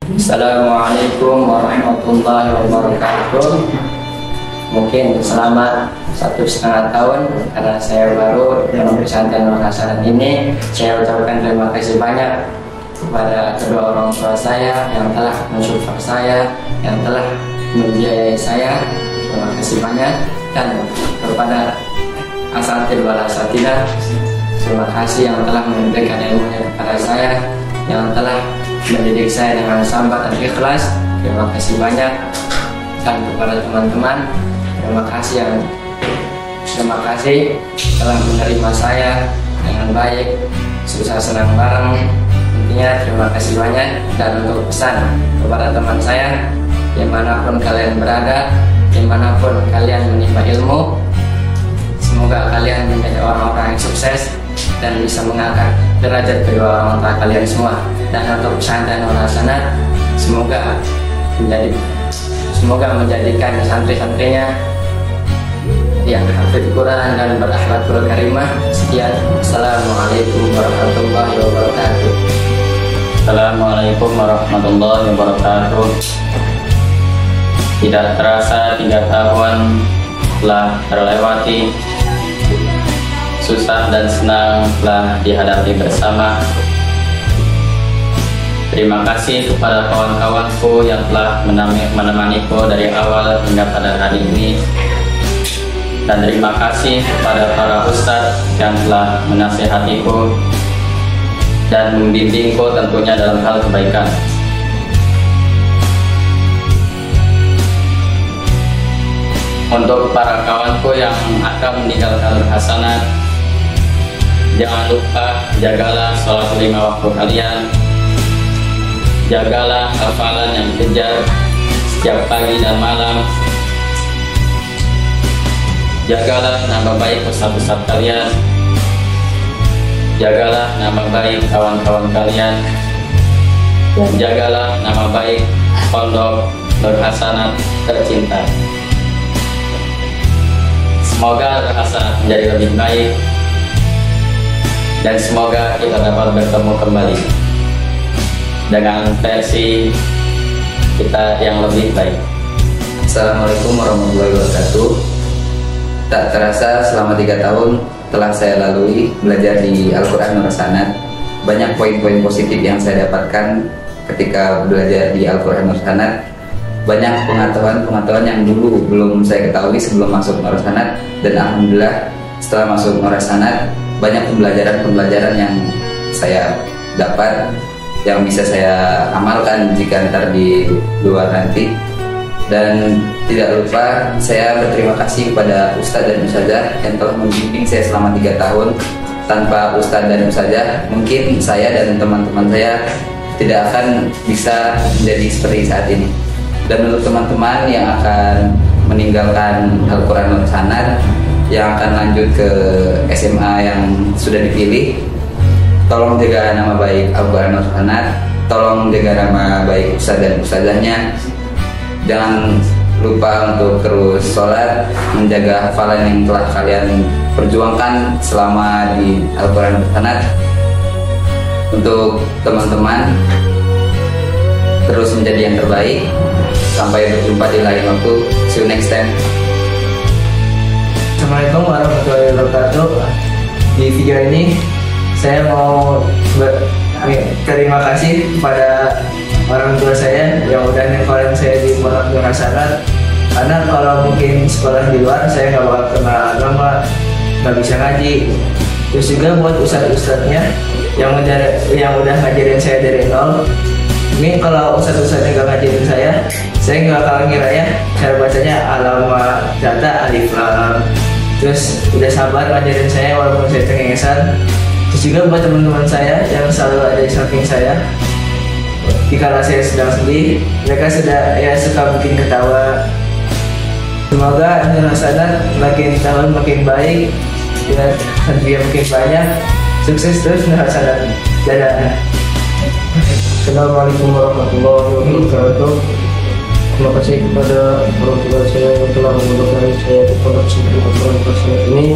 Assalamualaikum warahmatullahi wabarakatuh. Mungkin selama 1,5 tahun karena saya baru dalam pesantren Nur Hasanat ini, saya ucapkan terima kasih banyak kepada kedua orang tua saya yang telah mensupport saya, yang telah membiayai saya. Terima kasih banyak. Dan kepada asatidz wal asatidzah, terima kasih yang telah memberikan ilmunya kepada saya, yang telah mendidik saya dengan sabar dan ikhlas. Terima kasih banyak. Dan kepada teman-teman, terima kasih telah menerima saya dengan baik, susah senang bareng. Intinya terima kasih banyak. Dan untuk pesan kepada teman saya, dimanapun kalian berada, dimanapun kalian menimba ilmu, semoga kalian menjadi orang-orang yang sukses dan bisa mengangkat derajat kedua orang tua kalian semua. Dan untuk pesantren Nur Hasanat, semoga menjadikan santri-santrinya yang hafidz Quran dan berakhlakul karimah. Sekian, assalamualaikum warahmatullahi wabarakatuh. Assalamualaikum warahmatullahi wabarakatuh. Tidak terasa 3 tahun telah terlewati, susah dan senang telah dihadapi bersama. Terima kasih kepada kawan-kawanku yang telah menemaniku dari awal hingga pada hari ini. Dan terima kasih kepada para ustadz yang telah menasihatiku dan membimbingku tentunya dalam hal kebaikan. Untuk para kawanku yang akan meninggalkan Nur Hasanat, jangan lupa jagalah sholat 5 waktu kalian, jagalah hafalan yang dikejar setiap pagi dan malam, jagalah nama baik ustadz-ustadz kalian, jagalah nama baik kawan-kawan kalian, dan jagalah nama baik Pondok Nur Hasanat tercinta. Semoga Nur Hasanat menjadi lebih baik, dan semoga kita dapat bertemu kembali dengan versi kita yang lebih baik. Assalamualaikum warahmatullahi wabarakatuh. Tak terasa selama 3 tahun telah saya lalui belajar di Al-Quran Nur Hasanat. Banyak poin-poin positif yang saya dapatkan ketika belajar di Al-Quran Nur Hasanat. Banyak pengetahuan yang dulu belum saya ketahui sebelum masuk Nur Hasanat. Dan alhamdulillah setelah masuk Nur Hasanat, banyak pembelajaran yang saya dapat, yang bisa saya amalkan jika ntar di luar nanti. Dan tidak lupa saya berterima kasih kepada Ustadz dan Ustazah yang telah membimbing saya selama 3 tahun. Tanpa Ustadz dan Ustazah, mungkin saya dan teman-teman saya tidak akan bisa menjadi seperti saat ini. Dan untuk teman-teman yang akan meninggalkan Al-Quran Nur Hasanat, yang akan lanjut ke SMA yang sudah dipilih, tolong jaga nama baik Al-Quran Nur Hasanat, tolong jaga nama baik Ustadz dan Ustazahnya. Jangan lupa untuk terus sholat, menjaga hafalan yang telah kalian perjuangkan selama di Al-Quran Nur Hasanat. Untuk teman-teman, terus menjadi yang terbaik. Sampai berjumpa di lain waktu. See you next time. Assalamualaikum warahmatullahi wabarakatuh. Di video ini saya mau berterima kasih kepada orang tua saya yang udah nyekolin saya di Pondok Nur Hasanat. Karena kalau mungkin sekolah di luar saya nggak bakal kenal agama, nggak bisa ngaji. Terus juga buat ustadz-ustadznya yang udah ngajarin saya dari nol. Ini kalau ustadz-ustadznya nggak ngajarin saya nggak bakal ngira ya cara bacanya alamat data alif lam. Terus udah sabar ngajarin saya walaupun saya cengengesan. Terus juga buat teman-teman saya yang selalu ada di samping saya. Jika saya sedang sedih, mereka suka bikin ketawa. Semoga Nur Hasanat makin tahun makin baik, dan santri makin banyak. Sukses terus Nur Hasanat. Dadah. Assalamualaikum warahmatullahi wabarakatuh. Terima kasih kepada orang tua saya yang telah memudahkan saya di pondok pesantren Al-Quran Nurhasanat ini.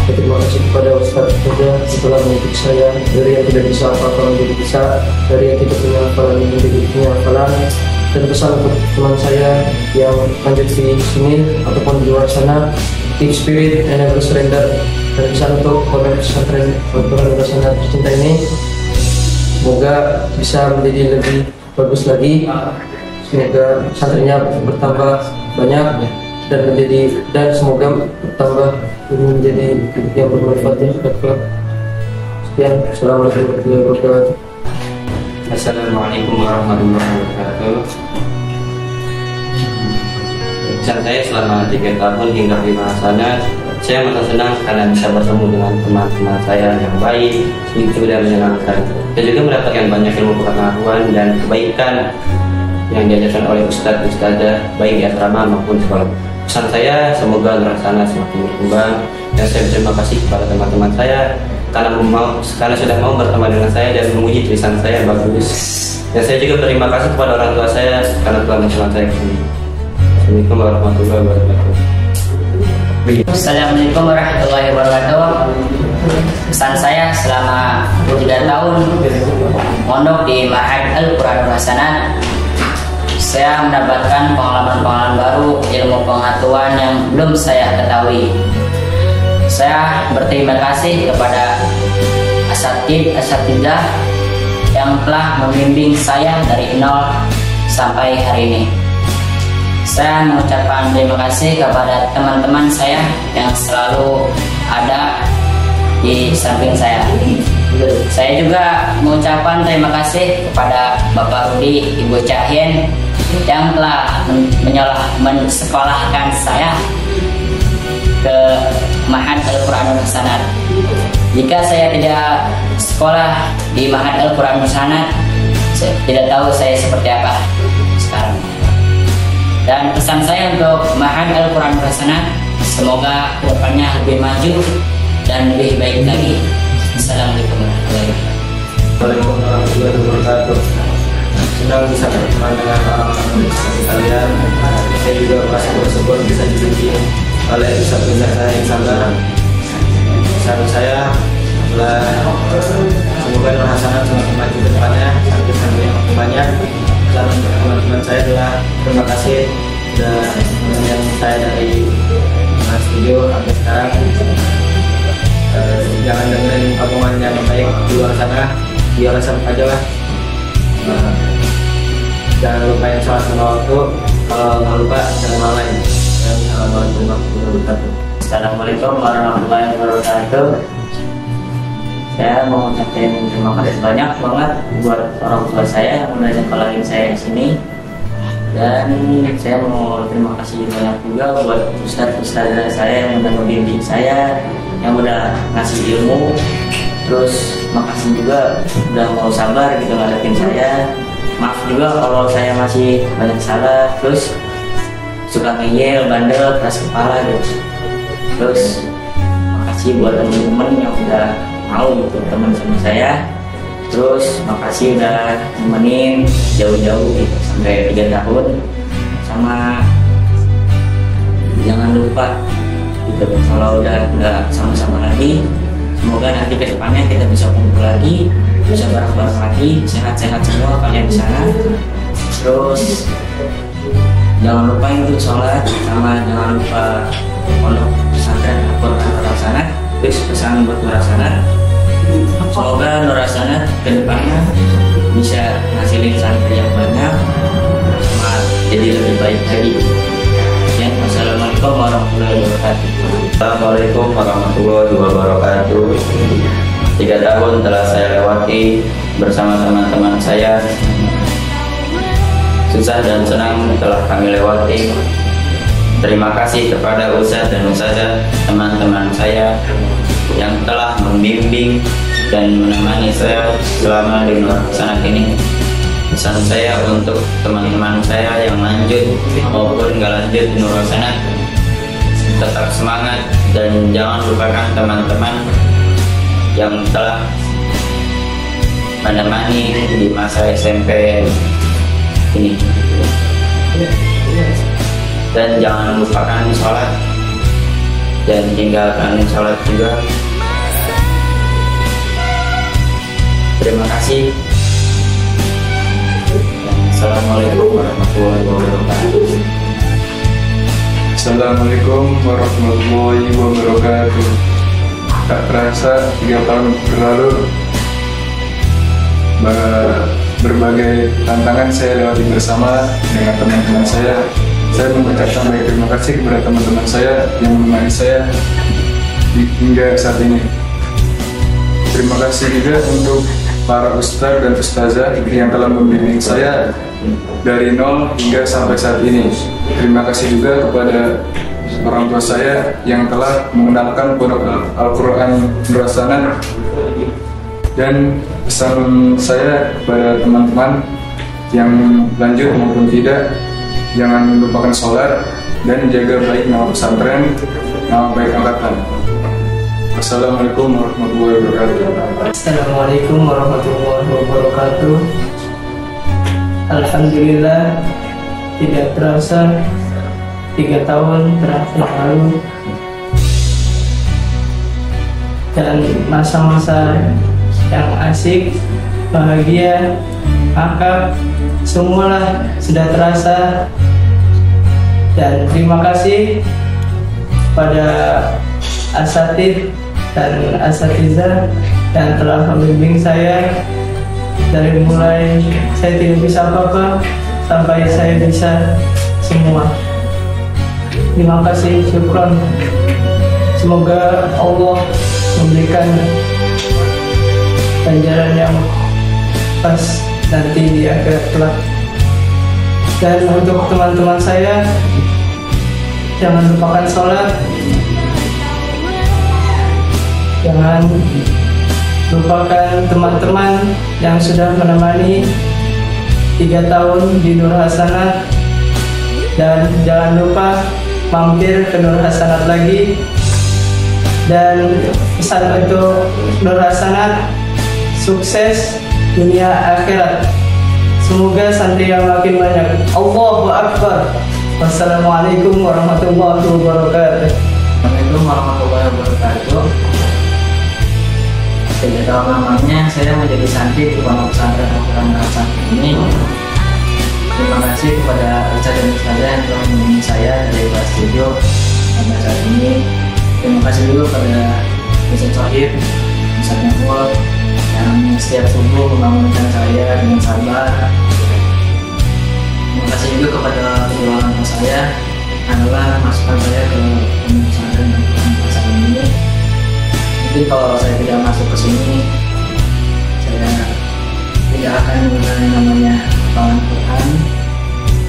Terima kasih kepada Ustaz juga yang telah mendidik saya dari yang tidak bisa apa-apa menjadi bisa, dari yang tidak punya hafalan menjadi punya hafalan. Dan pesan untuk teman saya yang lanjut di sini ataupun di luar sana, keep spirit and never surrender. Dan pesan untuk pondok pesantren Al-Quran Nurhasanat tercinta ini, semoga bisa menjadi lebih bagus lagi. Semoga santrinya bertambah banyak dan semoga bertambah menjadi yang bermanfaat ya. Sekian, assalamualaikum warahmatullahi wabarakatuh. Assalamualaikum warahmatullahi wabarakatuh. Pesan saya selama 3 tahun hingga 5 hasanat, saya merasa senang karena bisa bertemu dengan teman-teman saya yang baik, lucu dan menyenangkan. Saya juga mendapatkan banyak ilmu pengetahuan dan kebaikan yang diajarkan oleh ustadz ustadzah baik di asrama maupun sekolah. Pesan saya, semoga Nurhasanat semakin berkembang, dan saya berterima kasih kepada teman-teman saya karena sudah mau berteman dengan saya dan memuji tulisan saya yang bagus. Dan saya juga berterima kasih kepada orang tua saya karena telah mencela saya ke sini. Assalamualaikum warahmatullahi wabarakatuh. Assalamualaikum warahmatullahi wabarakatuh. Pesan saya selama 3 tahun mondok di Ma'had Al-Quran Nurhasanat, saya mendapatkan pengalaman-pengalaman baru, ilmu pengetahuan yang belum saya ketahui. Saya berterima kasih kepada asatidzah yang telah membimbing saya dari nol sampai hari ini. Saya mengucapkan terima kasih kepada teman-teman saya yang selalu ada di samping saya. Saya juga mengucapkan terima kasih kepada Bapak Rudi, Ibu Cahyen yang telah mensekolahkan saya ke Ma'had Al-Quran Nurhasanat. Jika saya tidak sekolah di Ma'had Al-Quran Nurhasanat, saya tidak tahu saya seperti apa sekarang. Dan pesan saya untuk Ma'had Al-Quran Nurhasanat, semoga kedepannya lebih maju dan lebih baik lagi. Assalamualaikum warahmatullahi wabarakatuh. Waalaikumsalam warahmatullahi wabarakatuh. Senang bisa berteman dengan orang-orang kalian. Saya juga merasa bersyukur bisa dibimbing oleh ustaz-ustaz saya yang sabar. Pesan saya adalah semoga Nurhasanat semakin maju ke depannya, santri-santri yang makin banyak. Dan untuk teman-teman saya adalah terima kasih sudah menemani saya dari studio sampai sekarang. Jangan dengerin omongan yang baik di luar sana, di alasan aja lah. Jangan lupa yang sholat lima waktu, kalau nggak lupa jangan lalai. Assalamualaikum warahmatullahi wabarakatuh. Assalamualaikum warahmatullahi wabarakatuh. Saya mau ucapin terima kasih banyak banget buat orang tua saya yang udah nyekolahin saya di sini. Dan saya mau terima kasih banyak juga buat ustadz-ustadzah saya yang udah membimbing saya, yang udah ngasih ilmu. Terus makasih juga udah mau sabar gitu ngadepin saya. Maaf juga kalau saya masih banyak salah, terus suka ngeyel, bandel, keras kepala gitu. Terus makasih buat temen-temen yang udah mau gitu teman sama saya. Terus makasih udah nemenin jauh-jauh gitu sampai 3 tahun. Sama jangan lupa gitu kalau udah nggak sama-sama lagi, semoga nanti ke depannya kita bisa kumpul lagi, bisa bareng-bareng lagi, sehat-sehat semua kalian di sana. Terus jangan lupa untuk sholat, sama jangan lupa pondok pesantren Al-Quran Nurhasanat. Terus pesan buat Nurhasanat, semoga Nurhasanat ke depannya bisa ngasilin santri yang banyak, sama jadi lebih baik lagi. Ya, wassalamualaikum warahmatullahi wabarakatuh. Assalamualaikum warahmatullahi wabarakatuh. 3 tahun telah saya lewati bersama teman-teman saya. Susah dan senang telah kami lewati. Terima kasih kepada ustadz dan ustadzah teman-teman saya yang telah membimbing dan menemani saya selama di Nurhasanat ini. Pesan saya untuk teman-teman saya yang lanjut maupun nggak lanjut di Nurhasanat, tetap semangat dan jangan lupakan teman-teman yang telah menemani di masa SMP ini. Dan jangan lupakan sholat dan tinggalkan sholat juga. Terima kasih. Assalamualaikum warahmatullahi wabarakatuh. Assalamualaikum warahmatullahi wabarakatuh. Tak terasa 3 tahun berlalu, berbagai tantangan saya lewati bersama dengan teman-teman saya. Saya mengucapkan banyak terima kasih kepada teman-teman saya yang menemani saya hingga saat ini. Terima kasih juga untuk para ustadz dan ustazah yang telah membimbing saya dari nol hingga sampai saat ini. Terima kasih juga kepada orang tua saya yang telah mengenalkan Pondok Al-Quran Nur Hasanah. Dan pesan saya kepada teman-teman yang lanjut maupun tidak, jangan lupakan sholat dan jaga baik nama pesantren, nama baik angkatan. Assalamualaikum warahmatullahi wabarakatuh. Assalamualaikum warahmatullahi wabarakatuh. Alhamdulillah, tidak terasa 3 tahun telah berlalu dan masa-masa yang asik, bahagia, akad, semualah sudah terasa. Dan terima kasih pada asatid dan asatizah yang telah membimbing saya dari mulai saya tidak bisa apa-apa sampai saya bisa semua. Terima kasih, syukron. Semoga Allah memberikan ganjaran yang pas nanti di akhirat kelak. Dan untuk teman-teman saya, jangan lupakan sholat, jangan lupakan teman-teman yang sudah menemani 3 tahun di Nur Hasanah, dan jangan lupa mampir ke Nur Hasanah lagi. Dan pesan untuk Nur Hasanah, sukses dunia akhirat. Semoga santri yang makin banyak. Allahu Akbar. Wassalamualaikum warahmatullahi wabarakatuh. Assalamualaikum warahmatullahi wabarakatuh. Tidak tahu namanya, saya menjadi santri di Pondok Pesantren Al-Quran Nur Hasanah ini. Terima kasih kepada ustaz dan ustazah yang telah membimbing saya dari kelas 7 sampai saat ini. Terima kasih juga kepada Ustaz Sohib, Ustaz Mahmud yang setiap subuh membangunkan saya dengan sabar. Terima kasih juga kepada kedua orang tua saya adalah masukan saya ke Pondok Pesantren Al-Quran Nur Hasanah ini. Mungkin kalau saya tidak masuk ke sini, saya tidak akan mengenal namanya hafalan Quran,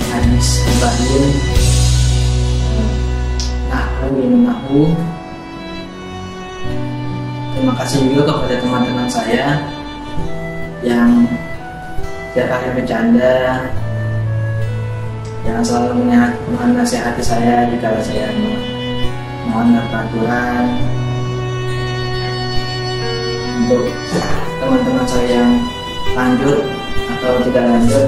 hadis, ibadah, nahu. Terima kasih juga kepada teman-teman saya yang setiap hari bercanda, yang selalu menasihati saya jika saya melanggar peraturan. Untuk teman-teman saya yang lanjut atau tidak lanjut,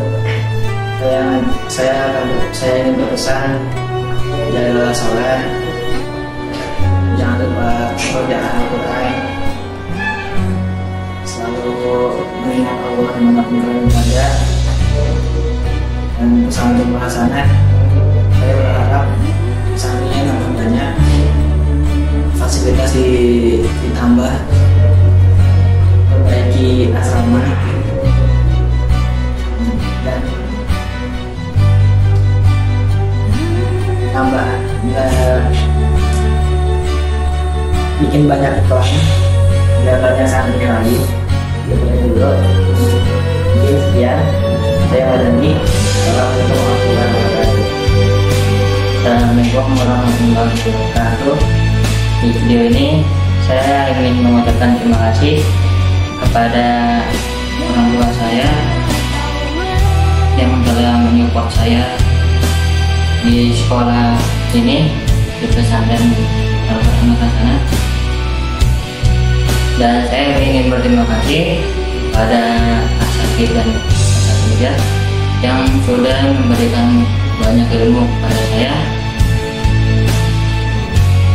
saya ingin berpesan, jagalah sholat, jangan lupa kerjaan Al-Quran, selalu mengingat Allah dimanapun kalian berada. Dan pesan untuk Nur Hasanah, saya berharap santrinya nambah banyak, fasilitas ditambah, perbaiki asrama, dan tambah bikin banyak iklan biar banyak santri lagi. Dulu mungkin sekian, saya Madani. Assalamualaikum warahmatullahi wabarakatuh. Assalamualaikum warahmatullahi wabarakatuh. Di video ini saya ingin mengucapkan terima kasih kepada orang tua saya yang telah menyupport saya di sekolah ini, di pesantren Al-Quran Nur Hasanah. Dan saya ingin berterima kasih pada asatidz dan asatizah yang sudah memberikan banyak ilmu kepada saya.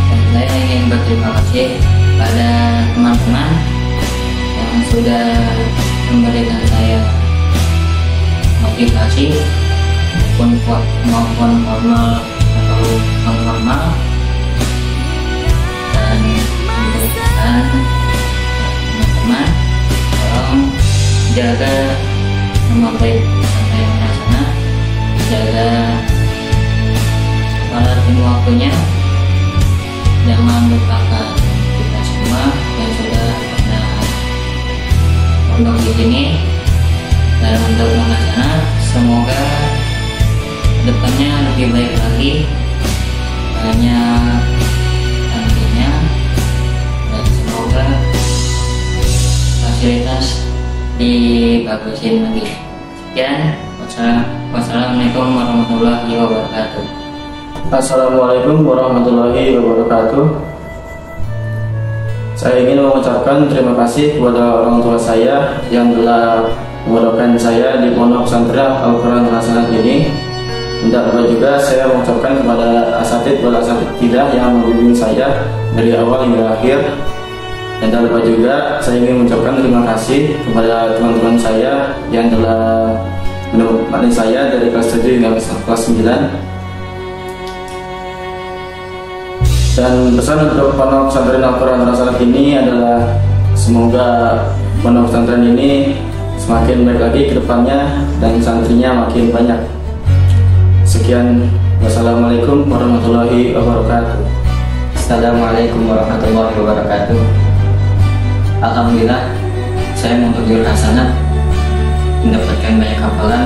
Dan saya ingin berterima kasih pada teman-teman yang sudah memberikan saya motivasi maupun formal atau non formal, dan memberikan teman-teman tolong jaga nama baik Santai Nurhasanah, jaga sholat lima waktunya, jangan lupakan kita semua yang sudah pernah pondok di sini. Dan untuk Nurhasanah, semoga depannya lebih baik lagi, banyak nantinya, dan semoga fasilitas dibagusin lagi. Sekian, wassalamualaikum warahmatullahi wabarakatuh. Assalamualaikum warahmatullahi wabarakatuh. Saya ingin mengucapkan terima kasih kepada orang tua saya yang telah memondokkan saya di Pondok Pesantren Al-Quran Nurhasanah ini. Tidak lupa juga saya mengucapkan kepada asatid wal asatidah yang membimbing saya dari awal hingga akhir. Dan tak lupa juga saya ingin mengucapkan terima kasih kepada teman-teman saya yang telah menemani saya dari kelas 7 hingga kelas 9. Dan pesan untuk Pondok Pesantren Al-Quran Nurhasanah ini adalah semoga Pondok Pesantren ini semakin baik lagi ke depannya dan santrinya makin banyak. Sekian, wassalamualaikum warahmatullahi wabarakatuh. Assalamualaikum warahmatullahi wabarakatuh. Alhamdulillah, saya Muhammad Hasanat mendapatkan banyak hafalan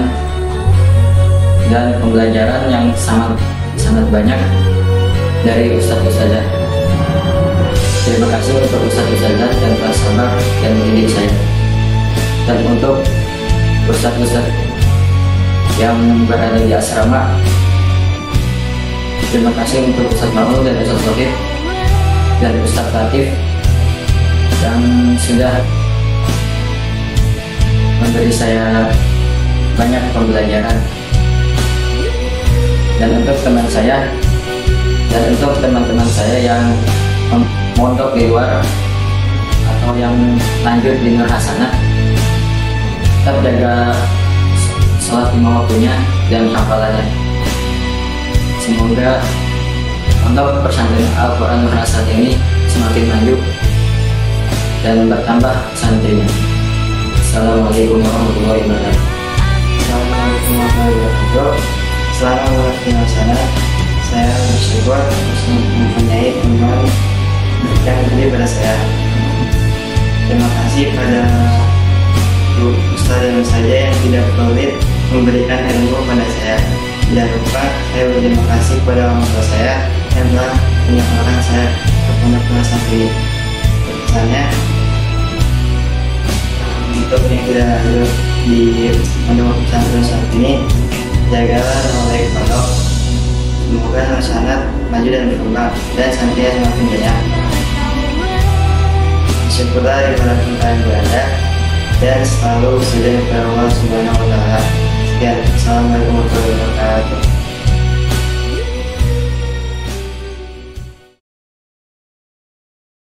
dan pembelajaran yang sangat banyak dari ustadz-ustadzah. Terima kasih untuk ustadz-ustadzah yang telah sabar dan mendidik saya. Dan untuk ustadz-ustadz yang berada di asrama, terima kasih untuk Ustadz Ma'ul dan Ustadz Sohib dan Ustadz Latif yang sudah memberi saya banyak pembelajaran. Dan untuk teman saya dan untuk teman-teman saya yang mondok di luar atau yang lanjut di Nurhasanah, tetap jaga sholat lima waktunya dan hafalannya. Semoga untuk pesantren Al-Quran Nurhasanah ini semakin maju dan bertambah santrinya. Assalamualaikum warahmatullahi wabarakatuh. Assalamualaikum warahmatullahi wabarakatuh. Selama mengerti Nurhasanah, saya bersyukur mempunyai teman yang lebih pada saya. Terima kasih pada ustaz dan saja yang tidak pelit memberikan ilmu pada saya. Tidak lupa saya berterima kasih kepada orang tua saya yang telah menyekolahkan saya ke Pondok Pesantren ini. Misalnya untuk yang tidak lanjut di Pondok Pesantren ini, jagalah nama baik pondok. Semoga Nurhasanah maju dan berkembang dan santrinya semakin banyak. Syukurlah daripada kalian berada dan selalu sujud kepada Allah Subhanahu wa Ta'ala. Sekian, assalamualaikum warahmatullahi wabarakatuh.